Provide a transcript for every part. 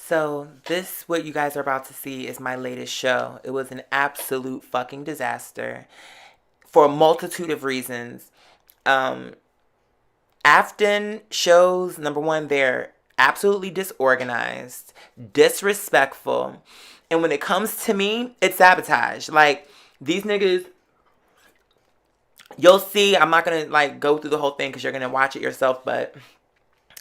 So this, what you guys are about to see, is my latest show. It was an absolute fucking disaster for a multitude of reasons. Um, Afton shows, number one, they're absolutely disorganized, disrespectful, and when it comes to me, it's sabotage. Like, these niggas, you'll see. I'm not gonna like go through the whole thing because you're gonna watch it yourself, but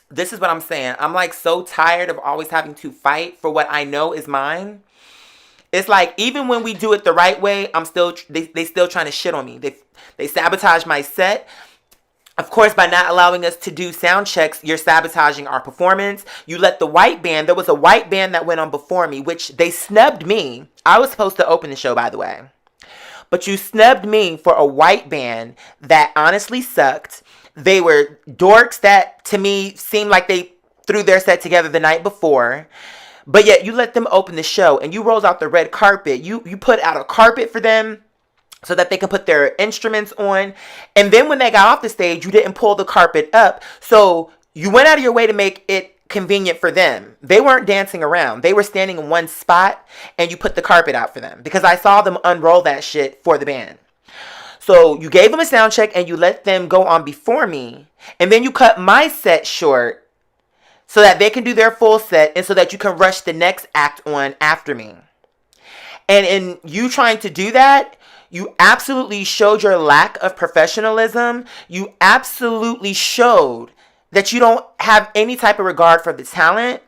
this is what I'm saying. I'm like so tired of always having to fight for what I know is mine. It's like even when we do it the right way, I'm still they still trying to shit on me. They sabotage my set. Of course, by not allowing us to do sound checks, you're sabotaging our performance. You let the white band, there was a white band that went on before me, which they snubbed me. I was supposed to open the show, by the way. But you snubbed me for a white band that honestly sucked. They were dorks that, to me, seemed like they threw their set together the night before. But yet you let them open the show and you rolled out the red carpet. You put out a carpet for them so that they can put their instruments on. And then when they got off the stage, you didn't pull the carpet up. So you went out of your way to make it convenient for them. They weren't dancing around. They were standing in one spot and you put the carpet out for them because I saw them unroll that shit for the band. So you gave them a sound check and you let them go on before me. And then you cut my set short so that they can do their full set and so that you can rush the next act on after me. And in you trying to do that, you absolutely showed your lack of professionalism. You absolutely showed that you don't have any type of regard for the talent.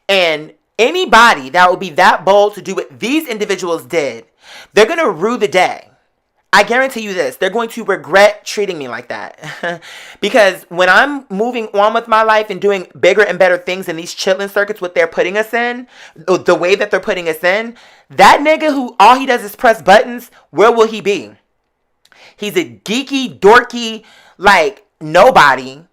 And anybody that would be that bold to do what these individuals did, they're going to rue the day. I guarantee you this, they're going to regret treating me like that. Because when I'm moving on with my life and doing bigger and better things in these chitlin circuits, what they're putting us in, the way that they're putting us in, that nigga who all he does is press buttons, where will he be? He's a geeky, dorky, like nobody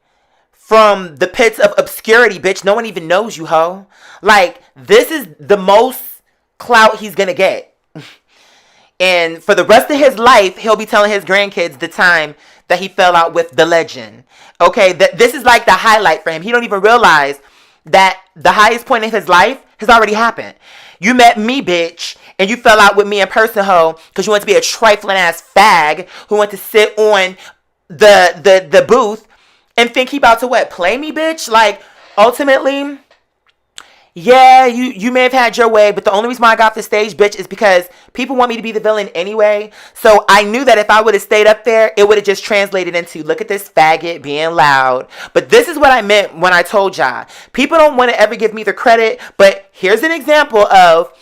from the pits of obscurity, bitch. No one even knows you, ho. Like, this is the most clout he's gonna get. And for the rest of his life, he'll be telling his grandkids the time that he fell out with the legend. Okay, this is like the highlight for him. He don't even realize that the highest point in his life has already happened. You met me, bitch, and you fell out with me in person, ho, because you want to be a trifling ass fag who want to sit on the booth and think he about to what? Play me, bitch? Like, ultimately, yeah, you may have had your way, but the only reason why I got off the stage, bitch, is because people want me to be the villain anyway. So I knew that if I would have stayed up there, it would have just translated into, look at this faggot being loud. But this is what I meant when I told y'all. People don't want to ever give me the credit, but here's an example of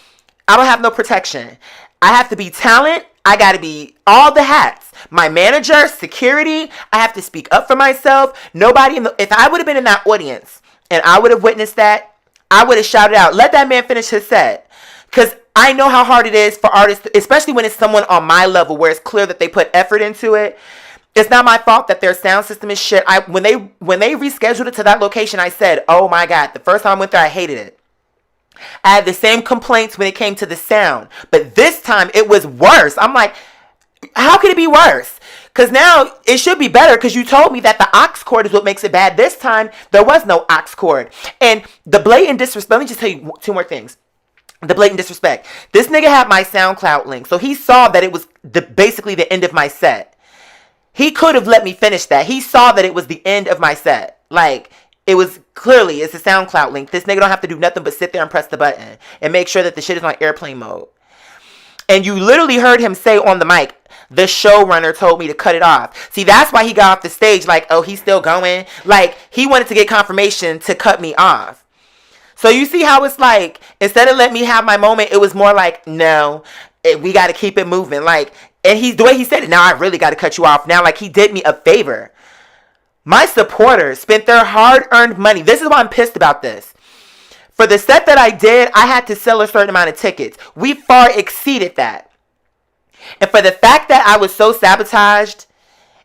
I don't have no protection. I have to be talent. I got to be all the hats. My manager, security. I have to speak up for myself. Nobody if I would have been in that audience and I would have witnessed that, I would have shouted out, let that man finish his set. Because I know how hard it is for artists, especially when it's someone on my level where it's clear that they put effort into it. It's not my fault that their sound system is shit. When they rescheduled it to that location, I said, oh my God, the first time I went there, I hated it. I had the same complaints when it came to the sound. But this time, it was worse. I'm like, how could it be worse? Because now it should be better because you told me that the aux cord is what makes it bad. This time, there was no aux cord. And the blatant disrespect, let me just tell you two more things. The blatant disrespect. This nigga had my SoundCloud link. So he saw that it was basically the end of my set. He could have let me finish that. He saw that it was the end of my set. Like, it was clearly, it's a SoundCloud link. This nigga don't have to do nothing but sit there and press the button and make sure that the shit is on airplane mode. And you literally heard him say on the mic, the showrunner told me to cut it off. See, that's why he got off the stage like, oh, he's still going. Like, he wanted to get confirmation to cut me off. So you see how it's like, instead of letting me have my moment, it was more like, no, we got to keep it moving. Like, and the way he said it, now I really got to cut you off. Now, like, he did me a favor. My supporters spent their hard-earned money. This is why I'm pissed about this. For the set that I did, I had to sell a certain amount of tickets. We far exceeded that. And for the fact that I was so sabotaged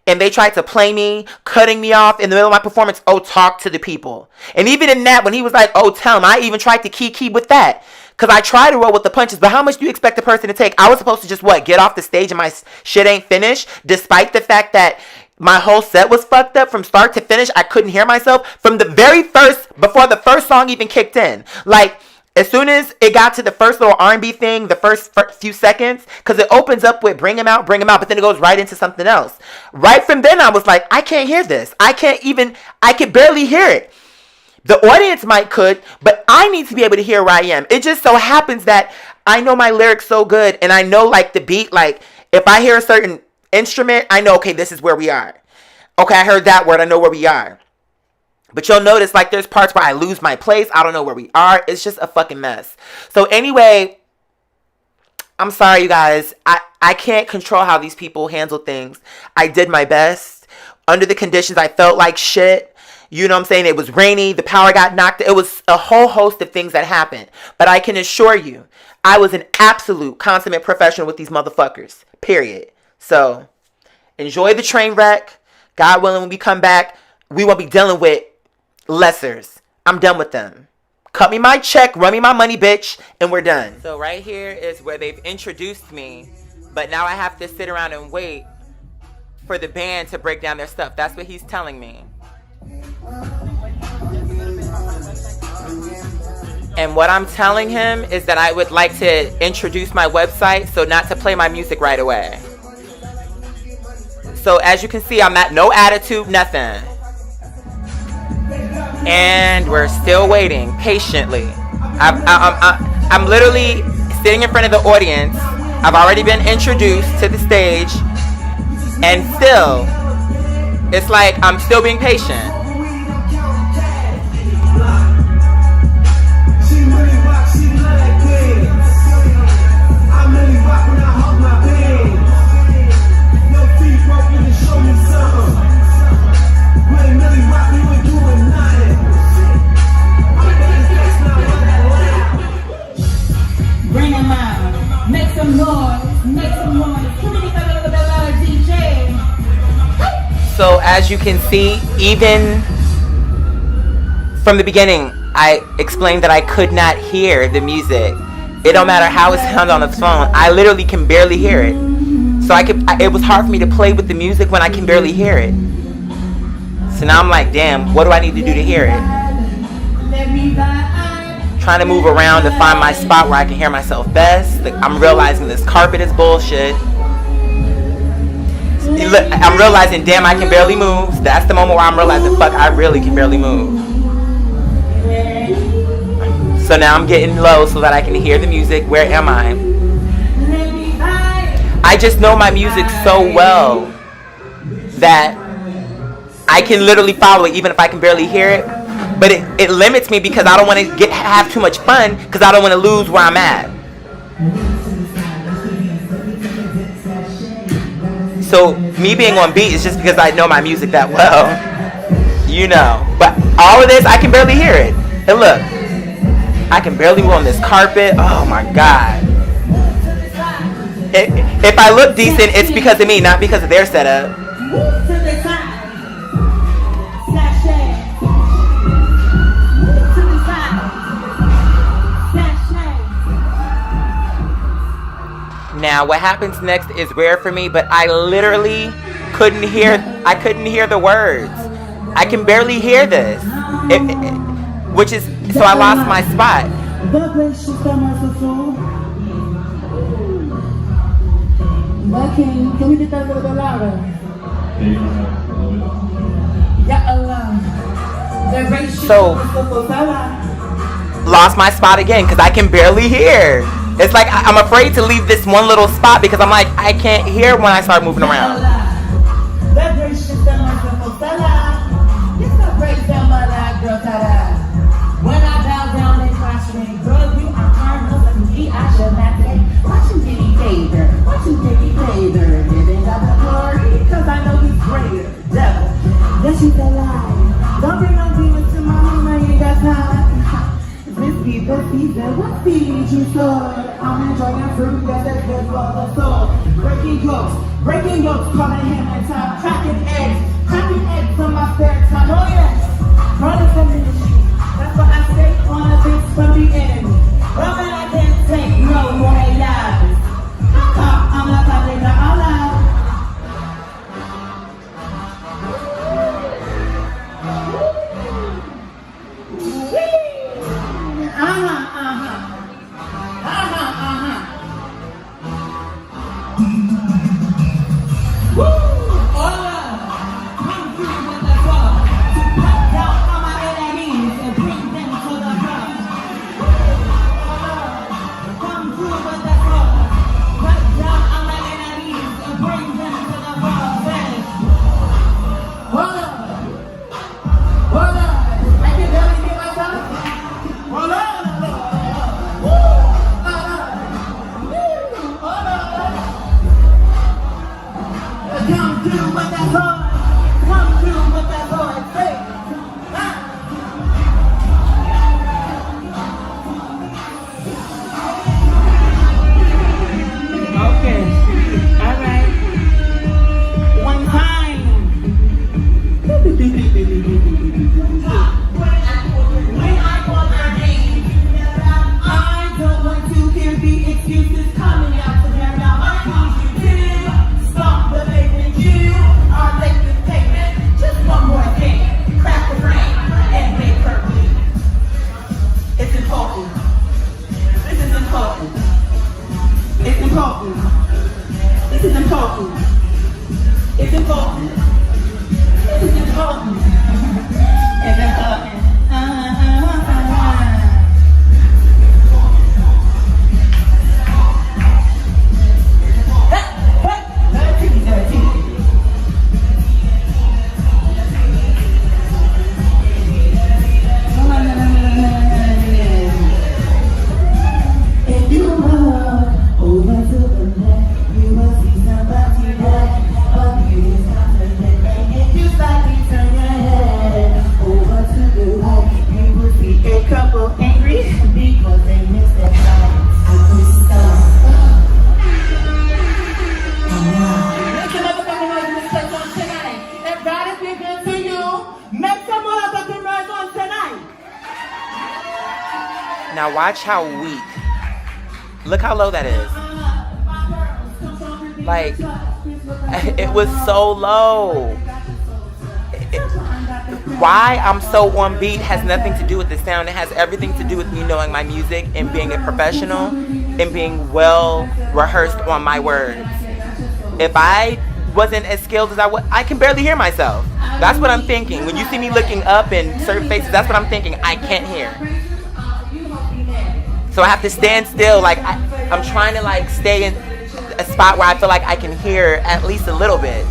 and they tried to play me, cutting me off in the middle of my performance, oh, talk to the people. And even in that, when he was like, oh, tell him, I even tried to key with that. Because I tried to roll with the punches. But how much do you expect the person to take? I was supposed to just, get off the stage and my shit ain't finished, despite the fact that my whole set was fucked up from start to finish. I couldn't hear myself from the very first, before the first song even kicked in. Like, As soon as it got to the first little R&B thing, the first few seconds, because it opens up with bring him out, but then it goes right into something else. Right from then, I was like, I can't hear this. I could barely hear it. The audience could, but I need to be able to hear where I am. It just so happens that I know my lyrics so good, and I know like the beat, like if I hear a certain instrument, I know, okay, this is where we are. Okay, I heard that word, I know where we are. But you'll notice like there's parts where I lose my place. I don't know where we are. It's just a fucking mess. So anyway, I'm sorry, you guys. I can't control how these people handle things. I did my best. Under the conditions, I felt like shit. You know what I'm saying? It was rainy. The power got knocked. It was a whole host of things that happened. But I can assure you, I was an absolute consummate professional with these motherfuckers. Period. So, enjoy the train wreck. God willing, when we come back, we won't be dealing with lessers. I'm done with them. Cut me my check, run me my money, bitch, and we're done. So right here is where they've introduced me, but now I have to sit around and wait for the band to break down their stuff. That's what he's telling me. And what I'm telling him is that I would like to introduce my website, so not to play my music right away. So as you can see, I'm at no attitude, nothing. And we're still waiting patiently. I'm literally sitting in front of the audience. I've already been introduced to the stage, and still, it's like I'm still being patient. So as you can see, even from the beginning, I explained that I could not hear the music. It don't matter how it sounds on the phone. I literally can barely hear it. So it was hard for me to play with the music when I can barely hear it. So now I'm like, damn, what do I need to do to hear it? Trying to move around to find my spot where I can hear myself best. I'm realizing this carpet is bullshit. I'm realizing, damn, I can barely move. That's the moment where I'm realizing, fuck, I really can barely move. So now I'm getting low so that I can hear the music. Where am I? I just know my music so well that I can literally follow it even if I can barely hear it. But it limits me because I don't want to have too much fun because I don't want to lose where I'm at. So me being on beat is just because I know my music that well. You know. But all of this, I can barely hear it. And look, I can barely move on this carpet. Oh my God. If I look decent, it's because of me, not because of their setup. Now, what happens next is rare for me, but I literally couldn't hear the words. I can barely hear this. So I lost my spot. Can we get that a little bit louder? So, lost my spot again because I can barely hear. It's like I'm afraid to leave this one little spot because I'm like, I can't hear when I start moving around. When I bow down and crash and drug you, I'm harmless and me, I shall not take. Watch him get he favor, watch him get he favor. Giving up the glory, cause I know he's greater. Devil, yes you feel lie. Don't bring no demons to my home, I ain't got time. This be the season, what feed you sword? I'm enjoying fruit, that's good for the soul. Breaking yokes, calling him in time. Cracking eggs on my spare time. Oh yes, running from the ministry. That's why I stay on a bit from the enemy. Well, man, I can't take no more lies. I'm not talking to Allah. Now watch how weak. Look how low that is. Like, it was so low. Why I'm so on beat has nothing to do with the sound. It has everything to do with me knowing my music and being a professional and being well rehearsed on my words. If I wasn't as skilled as I can barely hear myself. That's what I'm thinking. When you see me looking up in certain faces, that's what I'm thinking. I can't hear. So I have to stand still. Like I'm trying to like stay in a spot where I feel like I can hear at least a little bit.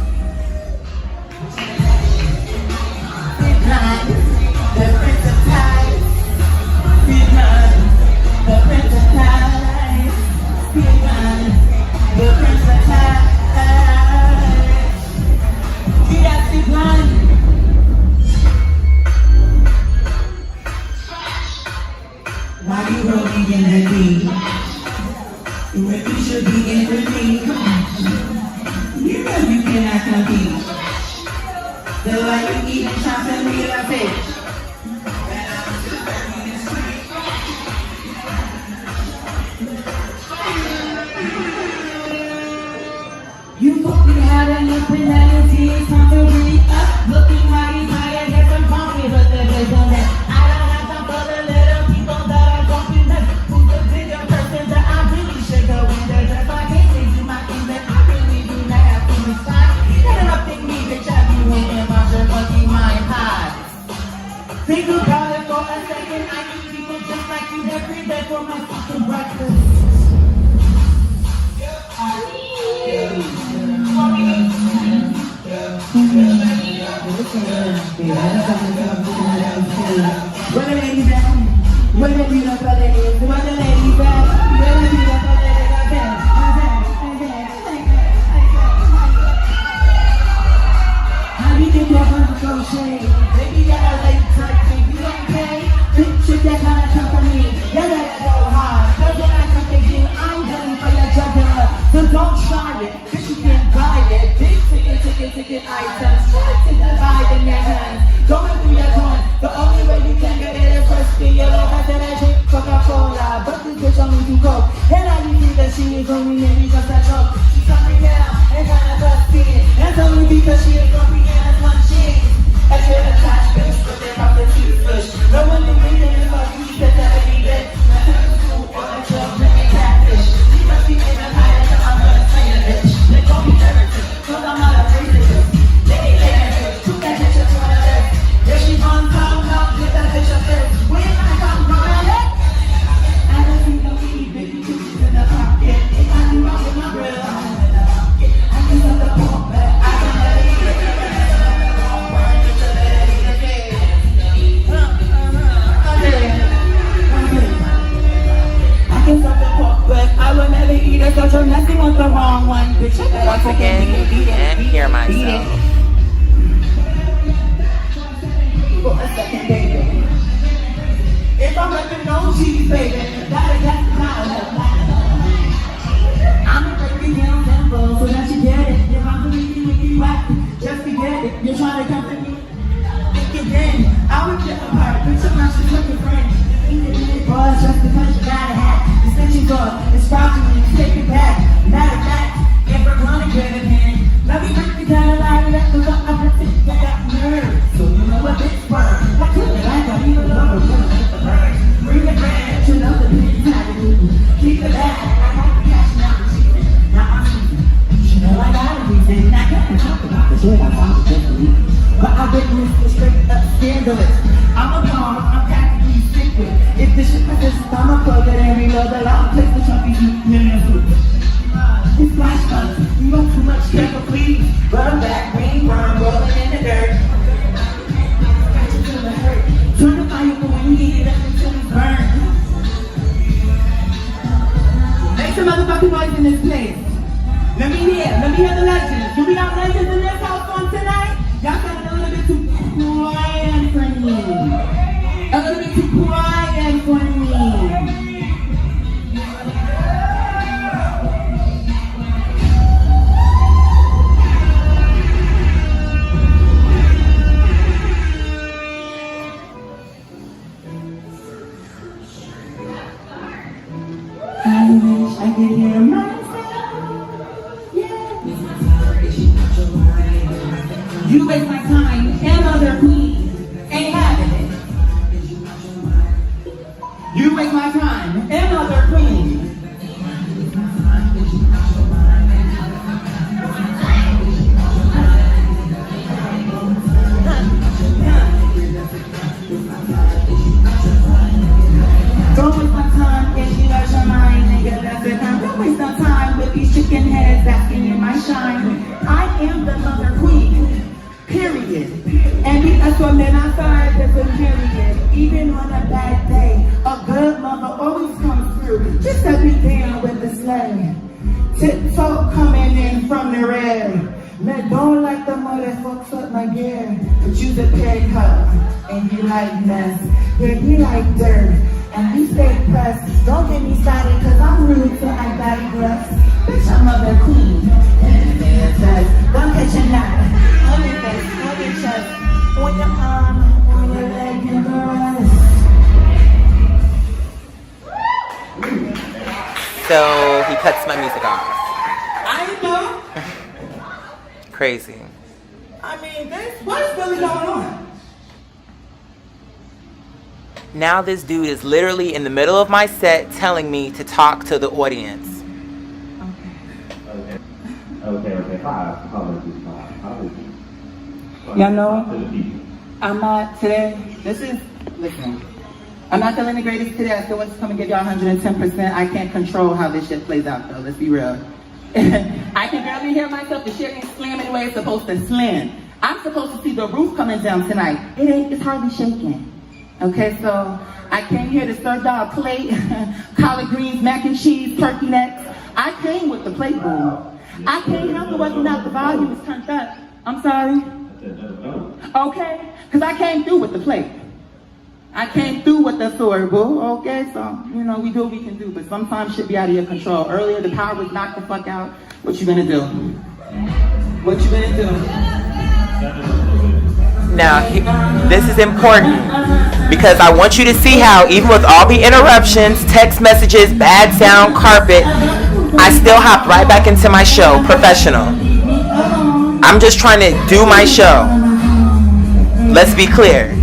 Why you rolling in the deep? When you should be in the deep. You know you cannot compete. The way you eat and chop and read a fish. You put me out and your penalty is time to read up. Looking mighty tired, get some coffee, but the place on that. I don't have time for the little people that are talking that. Who's the bigger person that I really should go in there? Just like I can't do my thing that I really do not have to respond. Interrupting me, bitch, I be winning my shirt, fucking my pie. Think about it for a second. I need people just like you every day for my fucking breakfast. Where the ladies at? Where the beautiful ladies? Where the ladies at? Where the beautiful ladies at? How you think you're gonna go shade? Baby, that a late type thing. You don't pay? Bitch, if that kind of company, you gotta go hard. Cause when I come to you, I'm gunning for your jugular. So don't try it. Bitch, you can't buy it. Big ticket items. Take the vibe in your hands. Going through your coin. The only way you can get it is first thing you look at that drink Coca-Cola. But this bitch only do coke. And I you see that she is only maybe just a joke. She's coming down and kind of busting. That's only because she is going as one chick. I should have touched this, but they're about to see the push. No one knew me, then it's like you said that every day. you're messing with the wrong one. Bitch, Once again, can't hear myself. For a second, baby. If I'm making no cheese, baby, that's the kind. I'm gonna break it down simple so that you get it. If I'm really with you, just forget it. You're trying to come to me. Think again. I would get apart. Put your mouth to your friend. Boys, just because you got a hat. The stitches off. It's fraudulent. Take it back. Matter of fact, if we're gonna get it in, let me break it down and line it up. Cause I'm gonna think I got nerves. So you know what bitch word. I couldn't like I even love her. Bring it back. You know the bitch had to do. Keep it back. I have to catch now. Now I'm you know I got a reason. I can't talk about the shit I found differently. But I witnessed the straight up scandalous. I'm a bomb, I'm practically secret. If this shit persists, I'm a plug it and reload the long place the chunky it's flash guns, you want too much paper, please. Run back, green worm, rolling in the dirt. Turn the fire for when you get it up until it's burned. Make some motherfucking noise in this place. Let me hear the legends. Do we got legends in this house on tonight? Y'all sound a little bit too quiet for me. A little bit too quiet for me. I wish I could hear myself. Yeah. You waste my time and other queens ain't having it. You waste my time and other queens. Don't waste my time if you lose your mind, nigga. That's it. Don't waste no time with these chicken heads asking in my shine. I am the mother queen. Period. And that's what men outside, that's a period. Even on a bad day, a good mother always comes through. Just to be down with the sleigh. Tiptoe coming in from the rear. Man, don't like the mother fucks up my gear. But you the peg cup, and you like mess. Yeah, you like dirt, and you stay pressed. Don't get me started, cause I'm rude, so I digress. Bitch, I'm mother queen. Don't catch a knot. On your face, on your chest, on your arm, on your leg, and the rest. So he cuts my music off. I know. Crazy. I mean, what is really going on? Now this dude is literally in the middle of my set telling me to talk to the audience. Okay. Hi. Y'all know, I'm not today. Listen. I'm not feeling the greatest today. I still want to come and give y'all 110%. I can't control how this shit plays out, though. Let's be real. I can barely hear myself. The shit ain't slamming the way it's supposed to slam. I'm supposed to see the roof coming down tonight. It's hardly shaking. Okay, so I came here to serve y'all a plate, collard greens, mac and cheese, turkey necks. I came with the plate bowl. I can't help it wasn't out. The volume was turned up. I'm sorry. Okay, because I came through with the plate. I came through with the sword bull. Okay, so, we do what we can do, but sometimes shit be out of your control. Earlier, the power was knocked the fuck out. What you gonna do? What you gonna do? Now, this is important because I want you to see how, even with all the interruptions, text messages, bad sound, carpet, I still hop right back into my show, professional. I'm just trying to do my show. Let's be clear.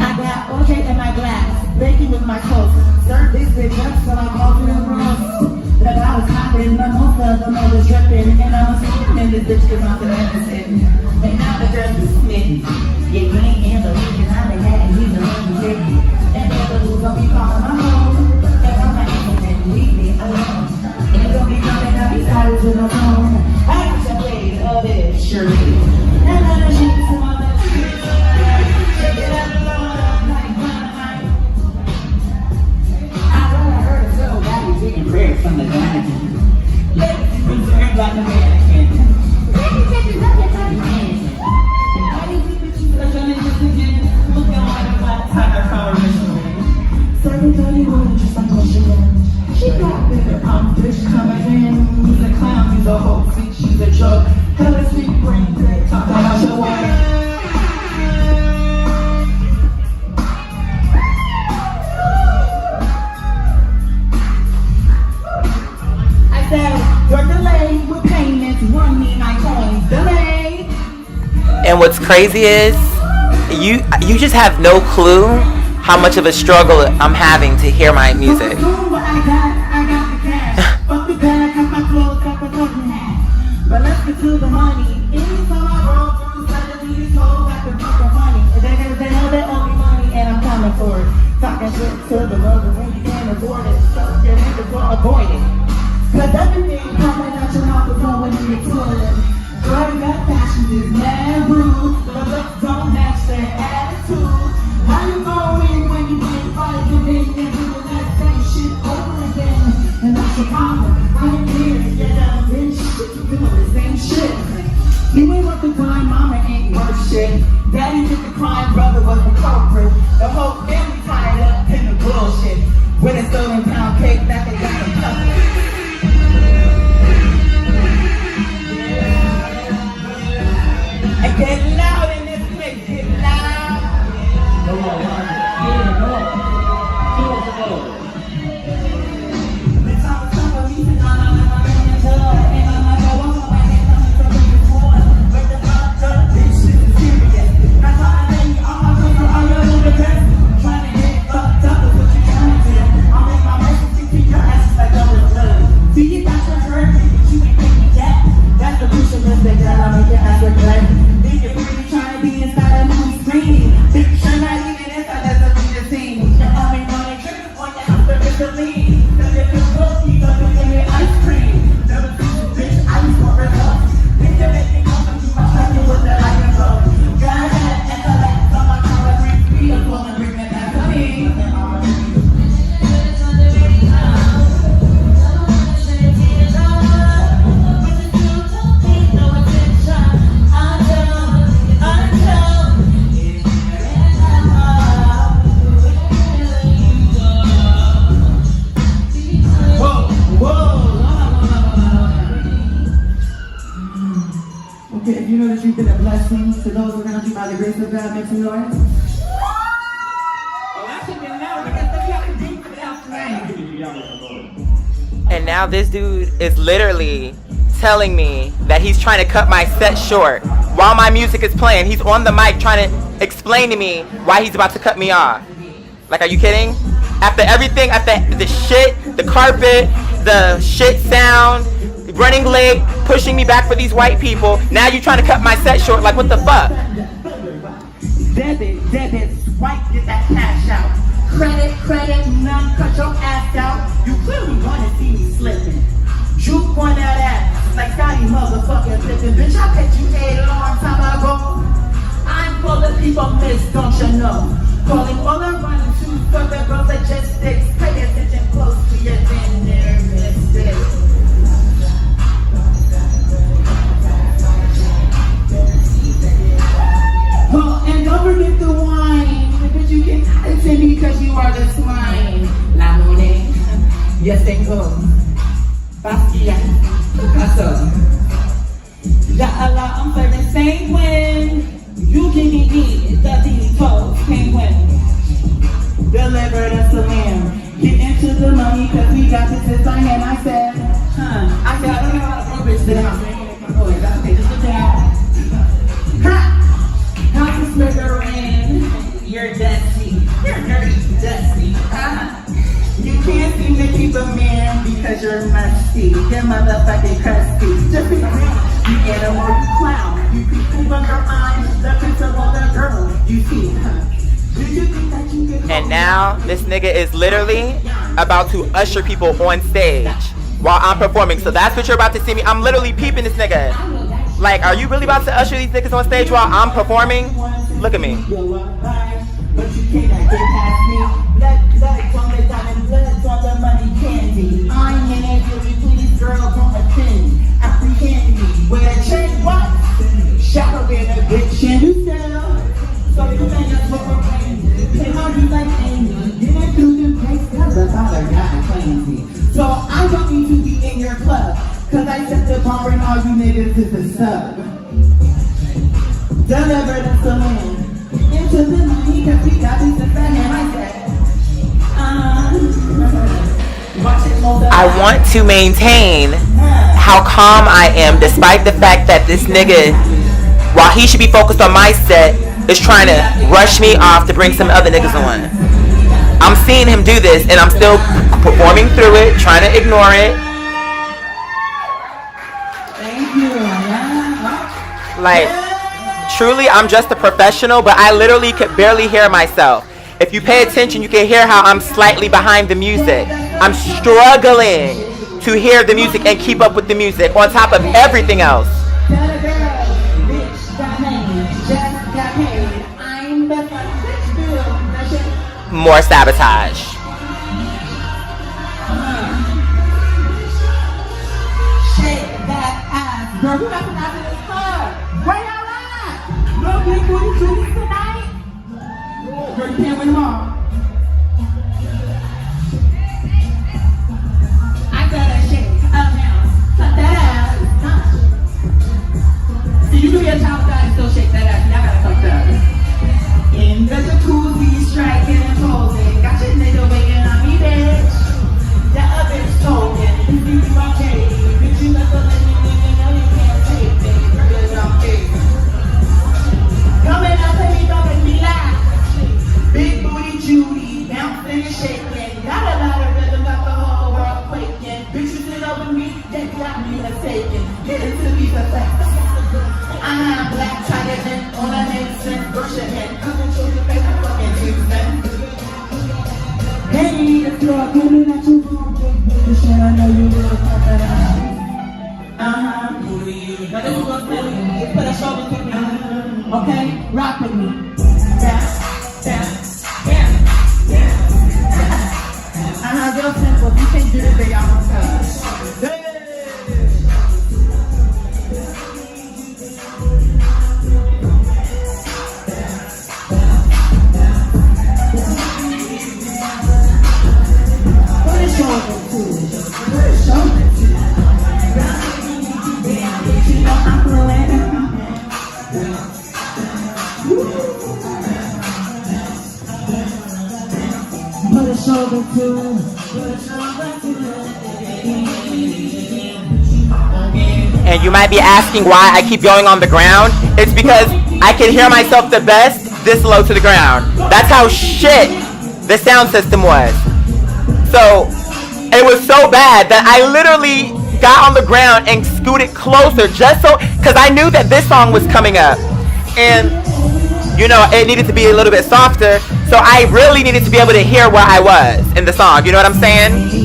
I got OJ in my glass, baking with my toast. Serve this bitch up so I'm off in the room. That I was hopping, my most of them I was dripping, and I was sleeping in this bitch because I'm the medicine. And now the dress is smitten. Yeah, you ain't in the region, I'm the hat, and he's the one who's dripping. And the other dudes don't be calling my home. And I'm not innocent, leave me alone. And don't be coming up beside us with no phone. I got your plate of it, sure is. And then she to my best. she's a joke. Hell is big brain, talk about your way. I said, you're delayed with payments, running my coins, delayed. And what's crazy is, you just have no clue how much of a struggle I'm having to hear my music. I got the cash. Fuck the bag, got my clothes, got the fucking hat. But let's get to the money. Anytime I roll through, suddenly these hoes got the fucking money. They know they owe me money and I'm coming for it. Talking shit to the mother when you can't afford it. So your niggas will avoid it. Cause everything coming out your mouth is going in your toilet. Girl, that fashion is mad rude. The looks don't match their attitude. How you going when you ain't fighting and then doing that same shit over again? And that's your problem. Right here, you done been shit, you doing the same shit. You ain't worth the time, mama ain't worth shit. Daddy did the crime, brother was the culprit. The whole family tied up in the bullshit. With a stolen pound cake that they got some custody. And get loud in this place, get loud. Come on, Roger. Yeah, come on. Give us a go. The top of summer, we sit on my man, and I'm like, I want my hand on the top of the floor. Wake the fuck up, this shit is serious. That's all I think, all my friends are all over the best. Trying to get fucked up with what you trying to do. I'll make my message to your ass like double blood. See, you got your hurt, but you ain't taking that. That's the crucial mistake that I'll make your ass look like. Trying to be inside a movie screen. Bitch, you're not even inside, that's a feature scene. You're having on a trip on your house to get the lean. Cause if it's close, you got to give me ice cream. Never see you, bitch, I just want rid of. Bitch, you make me come and do my fucking with the iron flow. Got that intellect on my car, bring me up on and bring it back to me. Okay, if you know that you've been a blessing to those around you by the grace of God, make some noise. Oh, I should be loud because the fucking deep without flame. And now this dude is literally telling me that he's trying to cut my set short while my music is playing. He's on the mic trying to explain to me why he's about to cut me off. Like, are you kidding? After everything, after the shit, the carpet, the shit sound, running late, pushing me back for these white people, now you trying to cut my set short. Like, what the fuck? Debit, swipe, get that cash out. Credit, none, cut your ass out. You clearly wanna see me slipping. Juke on that ass, like Scotty motherfucking flipping. Bitch, I bet you a long time ago. I'm full of people miss, don't you know? Calling all around to for the girls that just sticks. Pay attention close to your dinner, mistakes. Oh, and don't forget the wine, but you can listen because you are the swine. La monnaie, yes tengo, Bastia, Picasso. Ya Allah, I'm serving same when you give me the detox, can't win. Deliver the salam, get into the money cause we got this in our hand. I said, I don't know how to bitch down. Oh, that's okay, just look down. Ha! Not to smitherin, you're dusty, you're dirty, dusty. You can't seem to keep a man because you're musty, you're motherfucking crusty. Just be real, you animal, you clown, you people on your eyes, the principal of the girl, you see, Do you think that you can? And now this nigga is literally about to usher people on stage while I'm performing. So that's what you're about to see me. I'm literally peeping this nigga. Like, are you really about to usher these niggas on stage while I'm performing? Look at me. But you cannot get past me. Blood on the diamond, blood on the money candy. I'm an angel, please, girl, don't offend. Apprehend me. With a chain, what? Shadow in a bitch, and you sell. So you think that's what we're playing. Say how you like Amy. You didn't do them case, cause the father got claims me. So I don't need to be in your club. Cause I set the bar and all you niggas is the sub. Deliver the saloon. Into the money, cause we got these in the hand like that. I want to maintain how calm I am despite the fact that this nigga, while he should be focused on my set, is trying to rush me off to bring some other niggas on. I'm seeing him do this and I'm still performing through it, trying to ignore it. Thank you. Like, truly, I'm just a professional, but I literally could barely hear myself. If you pay attention, you can hear how I'm slightly behind the music. I'm struggling to hear the music and keep up with the music on top of everything else. More sabotage. Shake that ass. Girl, you got to knock in this club. Where y'all at? No big booty titties tonight? Girl, you can't win them all. I gotta shake up now. Cut that ass. See, you do your child guys still shake that ass. Y'all gotta fuck up. In the jacuzzi, striking and posing. Got your nigga waiting on me, bitch. That other bitch token. You think you okay? Bitch, you never let me know you can't take me. Cause I'm big. Coming up and me, don't make me laugh. Big booty Judy, bouncing and shaking. Got a lot of rhythm, got the whole world quaking. Bitches sit over me, they got me mistaken. Get into me the facts. I'm black tiger on a Nixon, brush your head, coming to your face, I'm fucking Houston. Hey, if you're a woman that you want, you should I know you will come around. Now this is what's silly, just put a shoulder to me, okay? Rock with me. Real simple, if you can't do it, then y'all don't touch. And you might be asking why I keep going on the ground. It's because I can hear myself the best this low to the ground. That's how shit the sound system was. So it was so bad that I literally got on the ground and scooted closer just so, because I knew that this song was coming up. And you know, it needed to be a little bit softer. So I really needed to be able to hear where I was in the song. You know what I'm saying?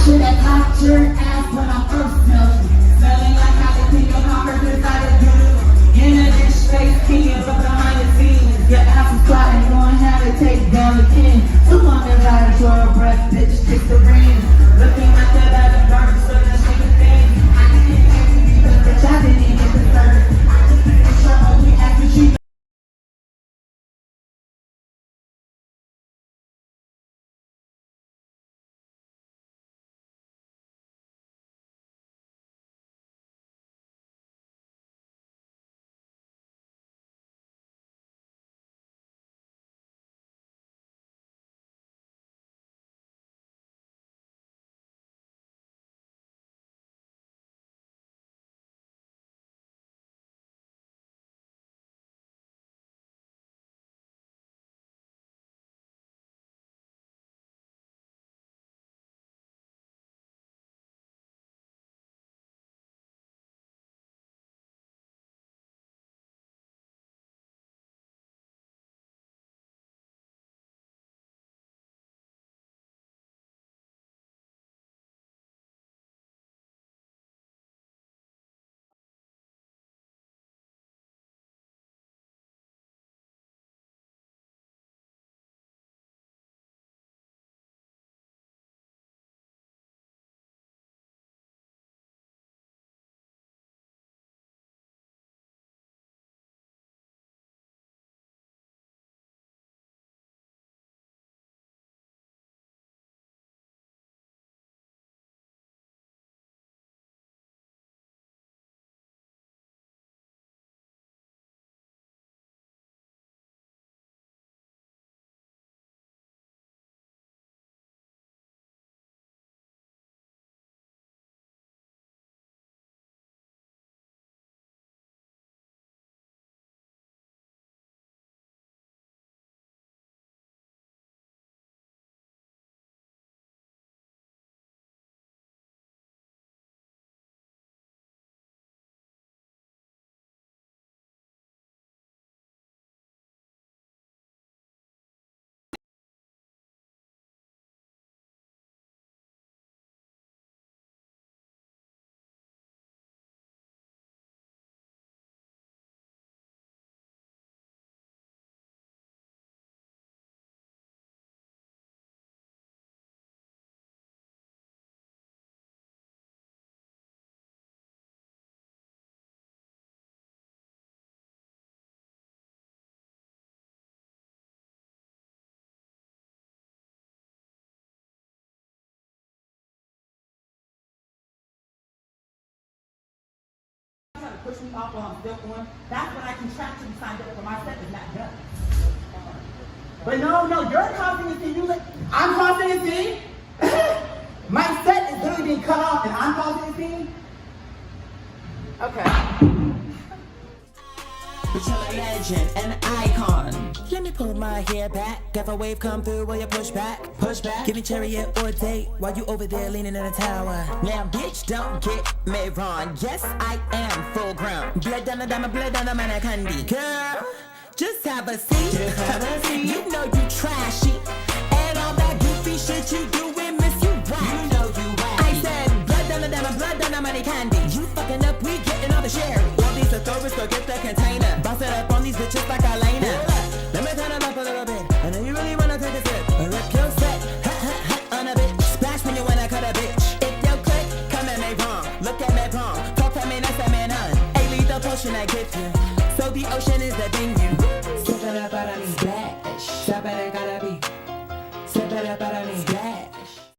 Should have popped your ass when I first smelled you. Smelling like I teams, but behind the scenes, your ass is plotting on how to take down the king. So long as I your breath, bitch, kick the rain. Looking like that out of dark, so that's the thing. I didn't hate you because bitch, I didn't even deserve it. I just didn't show only after she. Push me off while I'm still on. That's when I contractually signed up for my set is not done. But no, you're causing a scene. I'm causing a scene. My set is literally being cut off, and I'm causing a scene. Okay. But you're a legend, an icon. Let me pull my hair back. If a wave come through, will you push back? Push back. Give me chariot or date while you over there leaning in a tower. Now, bitch, don't get me wrong. Yes, I am full grown. Blood on the diamond, blood on the man, I candy. Girl, just have a seat. You know you trashy. And all that goofy shit you doing, miss you whack. You know you whack. I said, blood on the diamond, blood on the money candy. You fucking up, we getting all the share. All these authorities go get the container. Bounce it up on these bitches like Elena. Let me turn it up a little bit. I know you really wanna take a sip. Rip your set, on a bitch. Splash when you wanna cut a bitch. If you click, come at me wrong. Look at me wrong. Talk to me, nice at me none. A lethal potion I give you. So the ocean is the